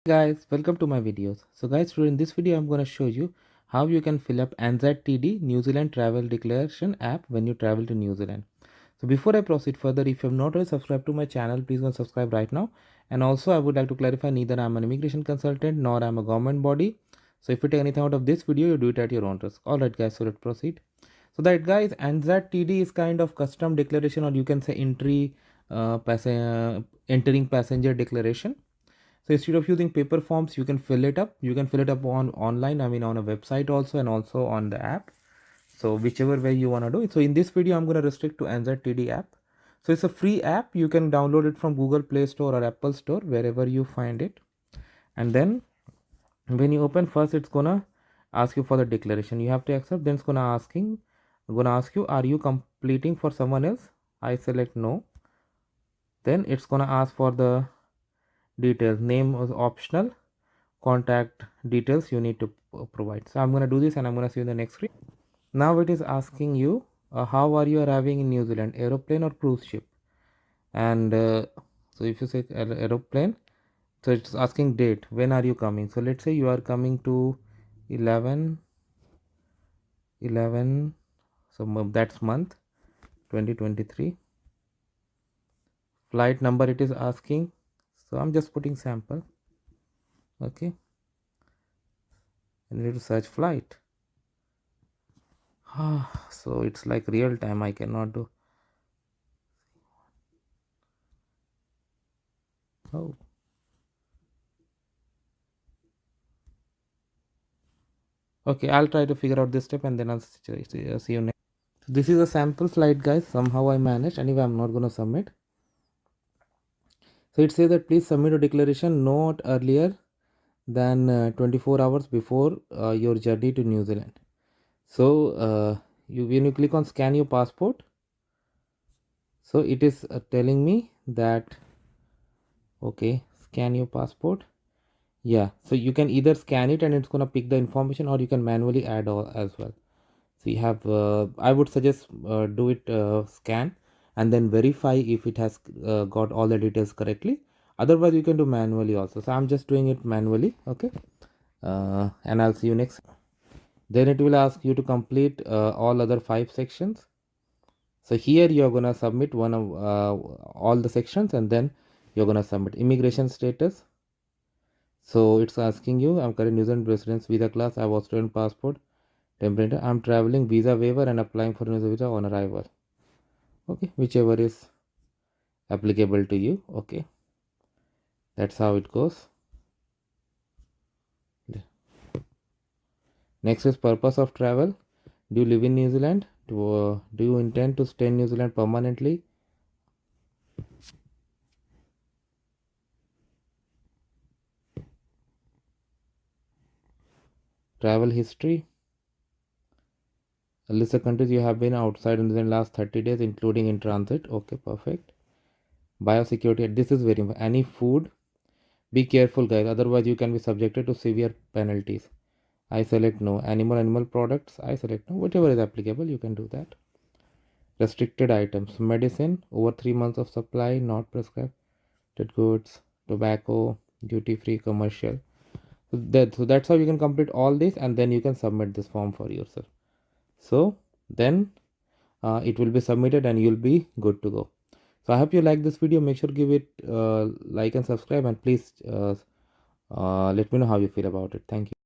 Guys, welcome to my videos. So guys, today in this video I'm going to show you how you can fill up NZTD New Zealand Travel Declaration app when you travel to New Zealand. So before I proceed further, if you have not already subscribed to my channel, please go and subscribe right now. And also I would like to clarify, neither I'm an immigration consultant nor I'm a government body. So if you take anything out of this video, you do it at your own risk. Alright guys, so let's proceed. So that guys, NZTD is kind of custom declaration, or you can say entering passenger declaration. So instead of using paper forms, you can fill it up. You can fill it up on online, on a website also, and also on the app. So whichever way you want to do it. So in this video, I'm going to restrict to NZTD app. So it's a free app. You can download it from Google Play Store or Apple Store, wherever you find it. And then when you open, first it's gonna ask you for the declaration. You have to accept. Then it's gonna ask you, are you completing for someone else? I select no. Then it's gonna ask for the details. Name was optional, contact details you need to provide. So I'm going to do this and I'm going to see you in the next screen. Now it is asking you, how are you arriving in New Zealand, aeroplane or cruise ship? And so if you say aeroplane, so it's asking date, when are you coming? So let's say you are coming to 11 so that's month 2023. Flight number it is asking, so I'm just putting sample. Okay, and you need to search flight. So it's like real time, I cannot do. Oh, okay, I'll try to figure out this step and then I'll see you next. So this is a sample flight, guys. Somehow I managed. Anyway, I'm not going to submit. So it says that please submit a declaration not earlier than 24 hours before your journey to New Zealand. So when you click on scan your passport, so it is telling me that, okay, scan your passport. Yeah, so you can either scan it and it's going to pick the information, or you can manually add all as well. So you have I would suggest do it scan and then verify if it has got all the details correctly. Otherwise you can do manually also. So I'm just doing it manually. Okay, and I'll see you next. Then it will ask you to complete all other 5 sections. So here you're gonna submit one of all the sections, and then you're gonna submit immigration status. So it's asking you, I'm current New Zealand residence, visa class, I have Australian passport, temperature, I'm traveling, visa waiver and applying for a visa on arrival. Okay, whichever is applicable to you. Okay, that's how it goes. Next is purpose of travel. Do you live in New Zealand? Do you intend to stay in New Zealand permanently? Travel history. List the countries you have been outside in the last 30 days, including in transit. Okay, perfect. Biosecurity. This is very important. Any food. Be careful, guys. Otherwise, you can be subjected to severe penalties. I select no. Animal products. I select no. Whatever is applicable, you can do that. Restricted items. Medicine. Over 3 months of supply. Not prescribed goods. Tobacco. Duty free. Commercial. So that's how you can complete all this, and then you can submit this form for yourself. So then it will be submitted and you'll be good to go. So I hope you like this video. Make sure to give it like and subscribe, and please let me know how you feel about it. Thank you.